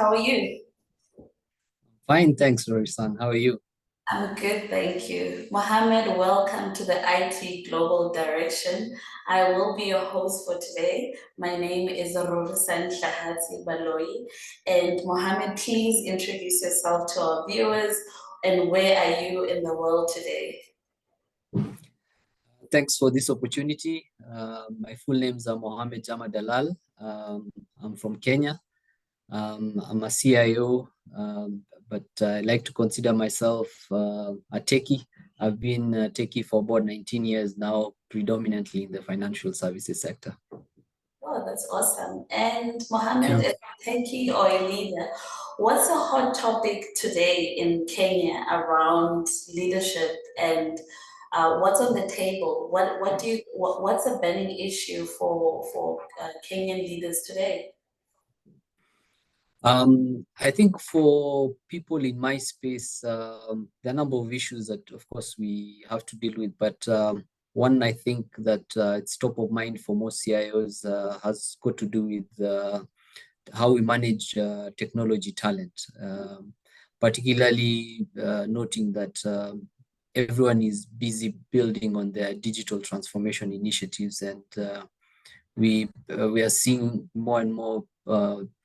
How are you? Fine, thanks, Rorisang. How are you? I'm good, thank you. Mohammed, welcome to the IT Global Direction. I will be your host for today. My name is Rorisang Hlahatsi-Baloyi. And Mohammed, please introduce yourself to our viewers and where are you in the world today? Thanks for this opportunity. My full names are Mohamed Jama Dalal. I'm from Kenya. I'm a CIO, but I like to consider myself a techie. I've been a techie for about 19 years now, predominantly in the financial services sector. Oh, that's awesome. And Mohammed, Yeah. as a techie or a leader, what's a hot topic today in Kenya around leadership and what's on the table? What's a burning issue for Kenyan leaders today? I think for people in my space, there are a number of issues that, of course, we have to deal with. But one, I think that it's top of mind for most CIOs has got to do with how we manage technology talent, particularly noting that everyone is busy building on their digital transformation initiatives, and we are seeing more and more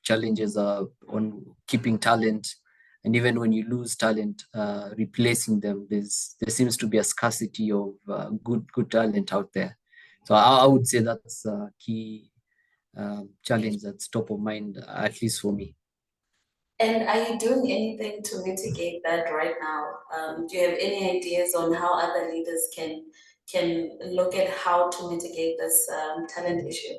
challenges on keeping talent, and even when you lose talent, replacing them. There seems to be a scarcity of good talent out there. So I would say that's a key challenge that's top of mind, at least for me. And are you doing anything to mitigate that right now? Do you have any ideas on how other leaders can look at how to mitigate this talent issue?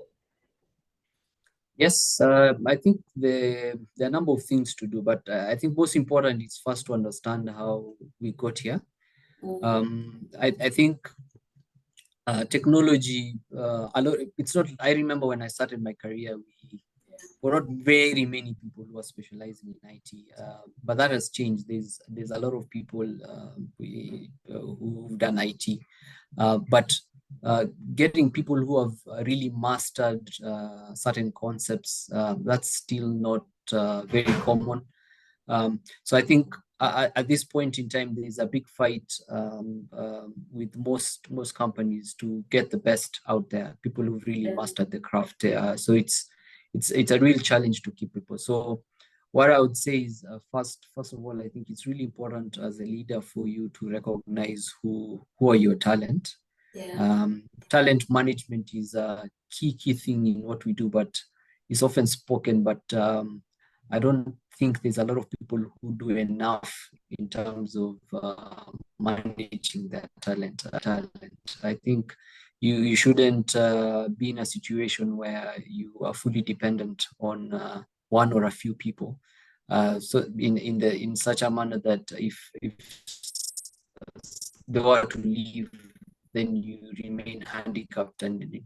Yes, I think there are a number of things to do, but I think most important is first to understand how we got here. Mm, I think technology, it's not, I remember when I started my career, we were not very many people who are specializing in IT, but that has changed. There's a lot of people who've done IT, but getting people who have really mastered certain concepts, that's still not very common. So I think at this point in time, there is a big fight with most companies to get the best out there, people who've really mastered the craft. So it's a real challenge to keep people. So what I would say is first of all, I think it's really important as a leader for you to recognize who are your talent. yeah. Talent management is a key thing in what we do, but it's often spoken, but I don't think there's a lot of people who do enough in terms of managing their talent. I think you shouldn't be in a situation where you are fully dependent on one or a few people. So in such a manner that if they were to leave, then you remain handicapped and it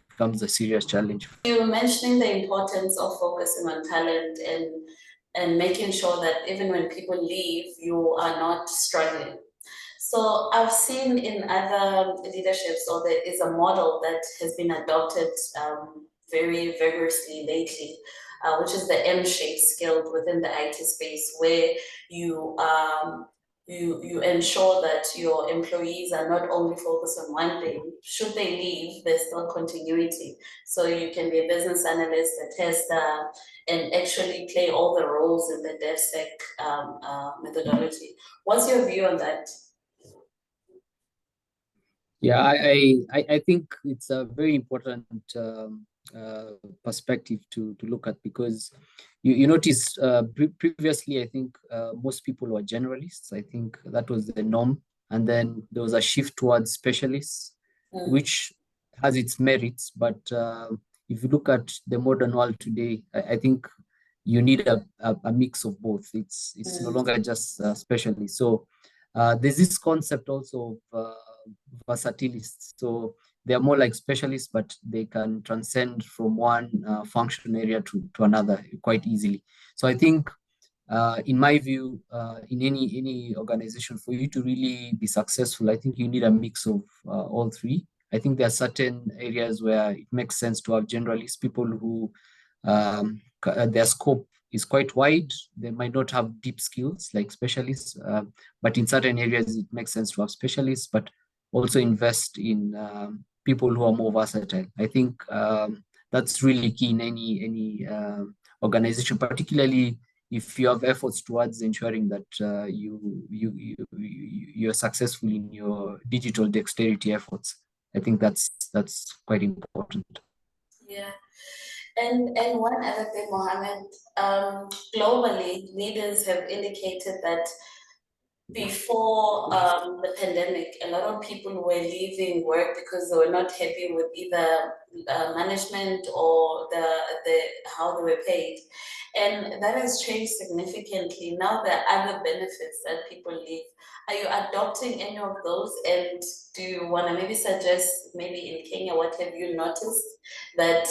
becomes a serious challenge. You were mentioning the importance of focusing on talent and making sure that even when people leave, you are not struggling. So I've seen in other leaderships, or there is a model that has been adopted very vigorously lately, which is the M-shaped skill within the IT space, where you you ensure that your employees are not only focused on one thing. Should they leave, there's still continuity. So you can be a business analyst, a tester, and actually play all the roles in the DevSec methodology. What's your view on that? Yeah, I think it's a very important perspective to look at, because you notice previously, I think most people were generalists. I think that was the norm. And then there was a shift towards specialists, Mm, which has its merits. But if you look at the modern world today, I think you need a mix of both. It's no mm, longer just specialists. So there's this concept also of versatilists. So they are more like specialists, but they can transcend from one function area to another quite easily. So I think, in my view, in any organization, for you to really be successful, I think you need a mix of all three. I think there are certain areas where it makes sense to have generalists, people who their scope is quite wide. They might not have deep skills like specialists, but in certain areas it makes sense to have specialists, but also invest in people who are more versatile. I think that's really key in any organization, particularly if you have efforts towards ensuring that you're successful in your digital dexterity efforts. I think that's quite important. Yeah. And one other thing, Mohammed, globally, leaders have indicated that before the pandemic, a lot of people were leaving work because they were not happy with either management or the how they were paid. And that has changed significantly. Now there are other benefits that people leave. Are you adopting any of those? And do you want to maybe suggest, maybe in Kenya, what have you noticed that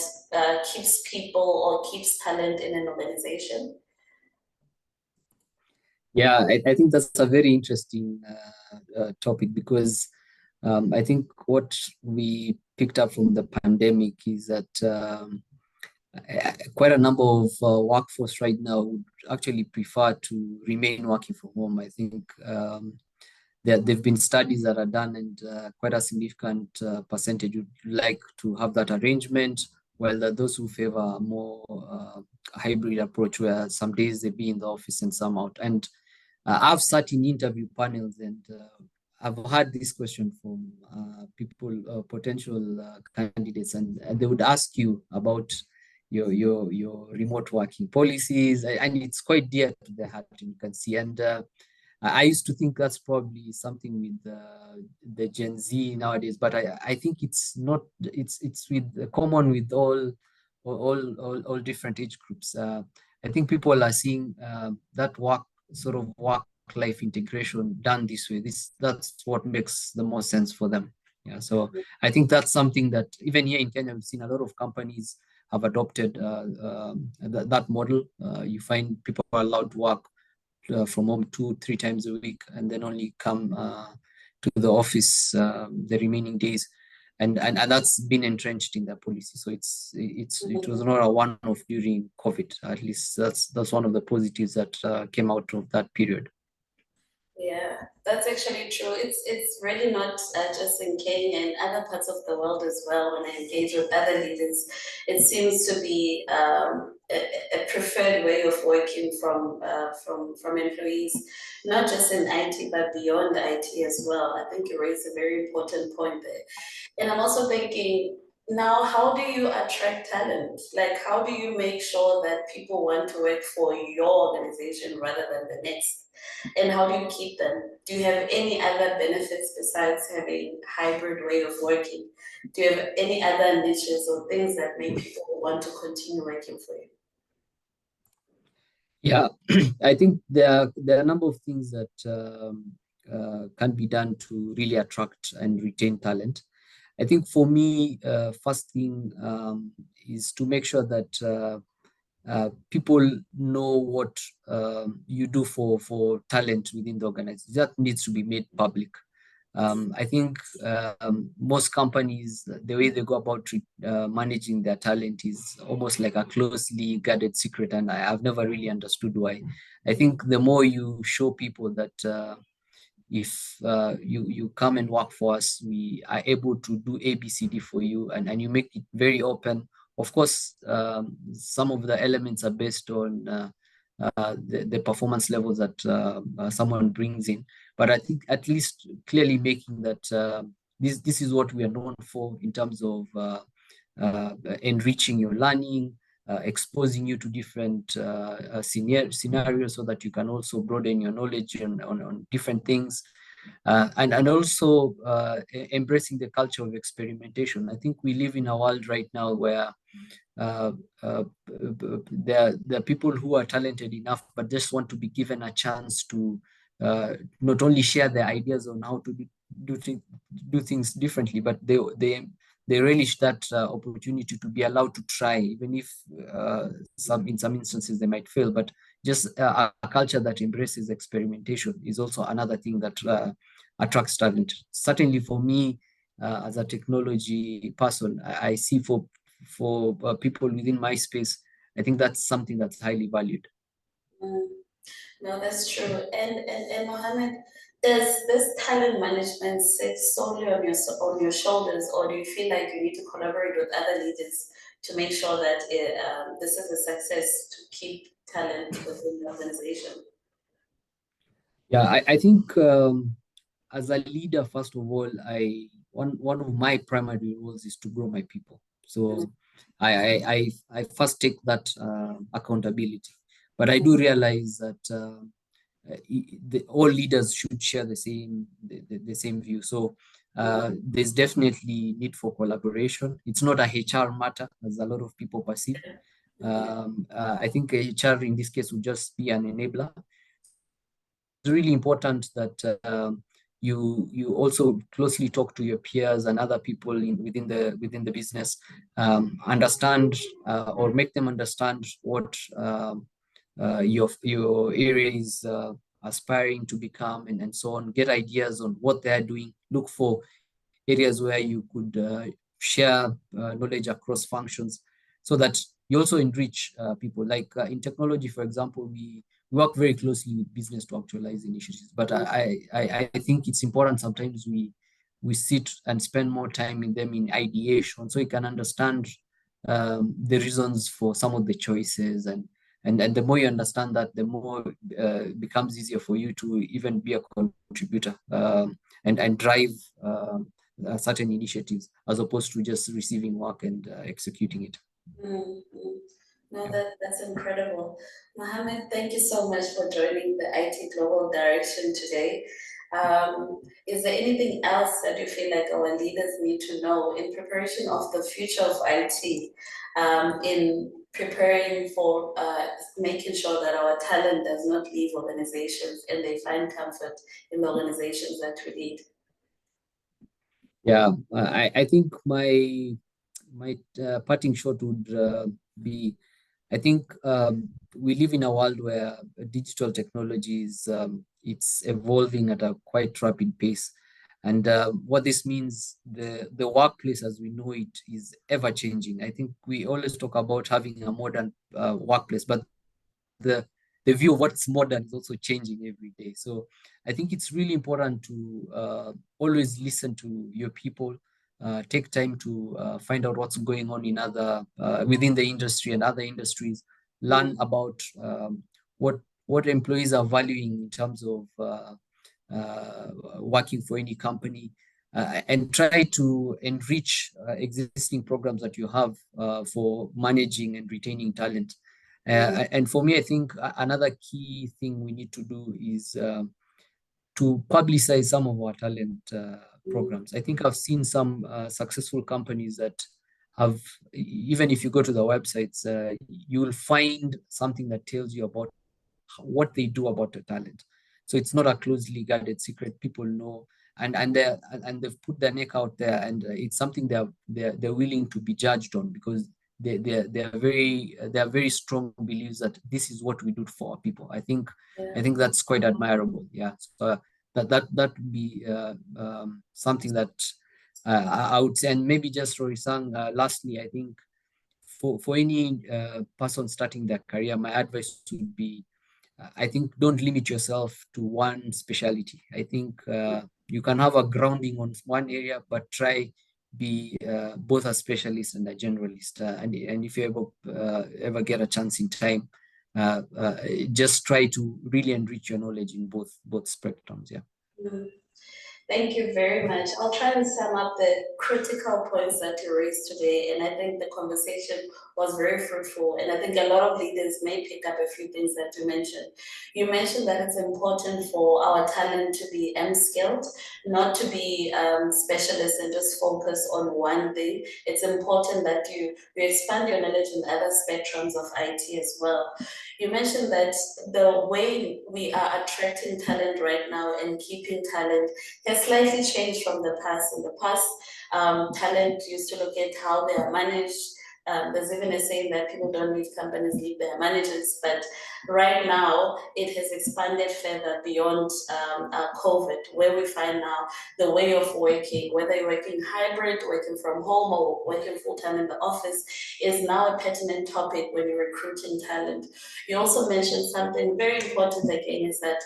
keeps people or keeps talent in an organization? Yeah, I think that's a very interesting topic, because I think what we picked up from the pandemic is that quite a number of workforce right now would actually prefer to remain working from home. I think there've been studies that are done, and quite a significant percentage would like to have that arrangement, while those who favor a more hybrid approach, where some days they be in the office and some out. And I've sat in interview panels, and I've had this question from people, potential candidates, and they would ask you about your remote working policies, and it's quite dear to the heart, you can see. And I used to think that's probably something with the Gen Z nowadays, but I think it's not. It's with common with all different age groups. I think people are seeing that work-life integration done this way. That's what makes the most sense for them. Yeah, so I think that's something that even here in Kenya, we've seen a lot of companies have adopted that model. You find people are allowed to work from home 2-3 times a week, and then only come to the office the remaining days. And that's been entrenched in the policy. So it was not a one-off during COVID. At least that's one of the positives that came out of that period. Yeah, that's actually true. It's really not just in Kenya and other parts of the world as well. When I engage with other leaders, it seems to be a preferred way of working from employees, not just in IT but beyond IT as well. I think you raised a very important point there. And I'm also thinking now, how do you attract talent? Like, how do you make sure that people want to work for your organization rather than the next? And how do you keep them? Do you have any other benefits besides having hybrid way of working? Do you have any other niches or things that make people want to continue working for you? Yeah, I think there are a number of things that can be done to really attract and retain talent. I think for me, first thing is to make sure that people know what you do for talent within the organization. That needs to be made public. I think most companies, the way they go about managing their talent is almost like a closely guarded secret, and I've never really understood why. I think the more you show people that if you come and work for us, we are able to do ABCD for you, and you make it very open. Of course, some of the elements are based on the performance levels that someone brings in. But I think at least clearly making that this is what we are known for in terms of enriching your learning, exposing you to different scenarios so that you can also broaden your knowledge on different things. And also embracing the culture of experimentation. I think we live in a world right now where there are people who are talented enough, but just want to be given a chance to not only share their ideas on how to do things differently, but they relish that opportunity to be allowed to try, even if in some instances they might fail. But just a culture that embraces experimentation is also another thing that attracts talent. Certainly for me, as a technology person, I see for people within my space, I think that's something that's highly valued. Mm. No, that's true. And Mohammed, does this talent management sit solely on your shoulders, or do you feel like you need to collaborate with other leaders to make sure that this is a success to keep talent within the organization? Yeah, I think as a leader, first of all, one of my primary roles is to grow my people. So I first take that accountability. But I do realize that all leaders should share the same view. So there's definitely need for collaboration. It's not a HR matter, as a lot of people perceive. I think HR in this case would just be an enabler. It's really important that you also closely talk to your peers and other people within the business, understand or make them understand what your area is aspiring to become, and so on. Get ideas on what they're doing. Look for areas where you could share knowledge across functions, so that you also enrich people. Like in technology, for example, we work very closely with business to actualize initiatives. But I think it's important sometimes we sit and spend more time in them in ideation, so you can understand the reasons for some of the choices, and the more you understand that, the more it becomes easier for you to even be a contributor, and drive certain initiatives, as opposed to just receiving work and executing it. Mm-hmm. No, Yeah. that's incredible. Mohammed, thank you so much for joining the IT Global Direction today. Is there anything else that you feel like our leaders need to know in preparation of the future of IT, in preparing for making sure that our talent does not leave organizations and they find comfort in the organizations that we lead? Yeah, I think my parting shot would be, I think we live in a world where digital technology is it's evolving at a quite rapid pace, and what this means, the workplace as we know it is ever changing. I think we always talk about having a modern workplace, but the the view of what's modern is also changing every day. So I think it's really important to always listen to your people, take time to find out what's going on in other within the industry and other industries, learn about what employees are valuing in terms of working for any company, and try to enrich existing programs that you have for managing and retaining talent. And for me, I think another key thing we need to do is to publicize some of our talent programs. I think I've seen some successful companies that have, even if you go to the websites, you will find something that tells you about what they do about the talent. So it's not a closely guarded secret. People know, and they've put their neck out there, and it's something they're willing to be judged on, because they are very strong beliefs that this is what we do for our people. I think that's quite admirable. Yeah. So that would be something that I would say. And maybe just Rorisang, lastly, I think for any person starting their career, my advice would be, I think don't limit yourself to one specialty. I think you can have a grounding on one area, but try be both a specialist and a generalist. And if you ever get a chance in time, uh, uh, just try to really enrich your knowledge in both spectrums. Yeah. Mm. Thank you very much. I'll try and sum up the critical points that you raised today. And I think the conversation was very fruitful. And I think a lot of leaders may pick up a few things that you mentioned. You mentioned that it's important for our talent to be M-skilled, not to be specialists and just focus on one thing. It's important that you expand your knowledge in other spectrums of IT as well. You mentioned that the way we are attracting talent right now and keeping talent has slightly changed from the past. In the past, talent used to look at how they are managed, There's even a saying that people don't leave companies, leave their managers. But right now, it has expanded further beyond COVID, where we find now the way of working, whether you're working hybrid, working from home, or working full-time in the office, is now a pertinent topic when you're recruiting talent. You also mentioned something very important again, is that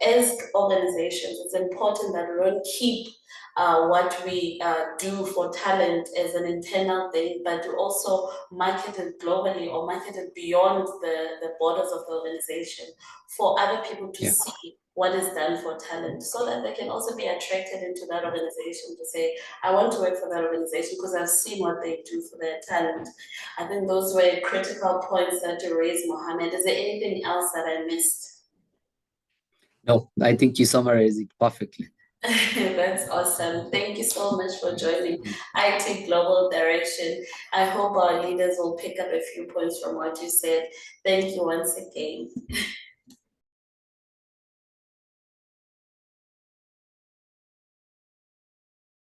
as organizations, it's important that we don't keep what we do for talent as an internal thing, but to also market it globally or market it beyond the borders of the organization for other people to see what is done for talent, so that they can also be attracted into that organization to say, I want to work for that organization because I've seen what they do for their talent. I think those were critical points that you raised, Mohammed. Is there anything else that I missed? No, I think you summarized it perfectly. That's awesome. Thank you so much for joining IT Global Direction. I hope our leaders will pick up a few points from what you said. Thank you once again.